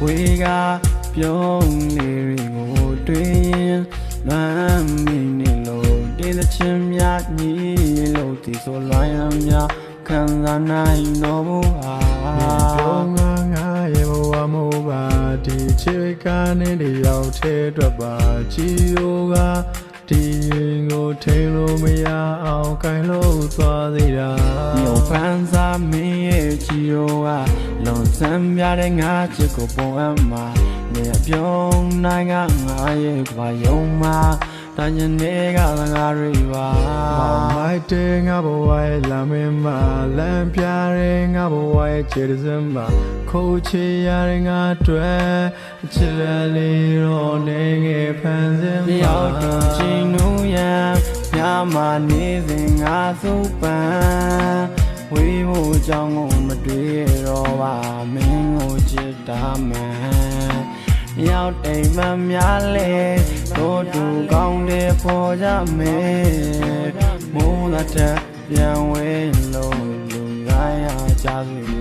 ဝေကပြုံးလေးတွေကိုတွေ့ရင်လွမ်းမိနေလို့တေးသချင်းများညီလို့ဒီဆိုလွမ်းရများခံစားနိုင်တော့ဘူးပြောငါရဲ့ဘဝမို့ပါဒီချစ်ကနေတယောက်ထဲအတွက်ပါချီယိုကဒီရင်ကိုထိန်လို့မရအောင်ကိုင်လို့သွားသေးတာမြို့ဖန်စားမင်းရဲ့ချီယိုကလွန်ဆန်းပြတဲ့ငါချစ်ကိုပုံအပ်မှာနေပြုံးနိုင်ကငါရဲ့ကွာယုံမှာတန်ရင်တွေကငါတွေပါမိုက်တဲ့ငါဘဝရဲ့လာမင်းမှာလမ်းပြတဲ့ငါဘဝရဲ့ခြေစမ်းမှာခိုးချရတဲ့ငါတွေ့ချစ်လေးရောနေငယ်ဖန်စင်းမှာရောက်တော့ချီနူရန်ညမှာနေစဉ်ငါစုပန်းဝေးဖို့ကြောင့်ကိုမတွေ့တော့ပါမင်းကိုချစ်တာမှန်ရောက်တိမ်မှများလေတို့တူကောင်းတယ်ပေါ်ကြမယ်မိုးသာထက်ပြန်ဝဲလို့လူရရကြပြီ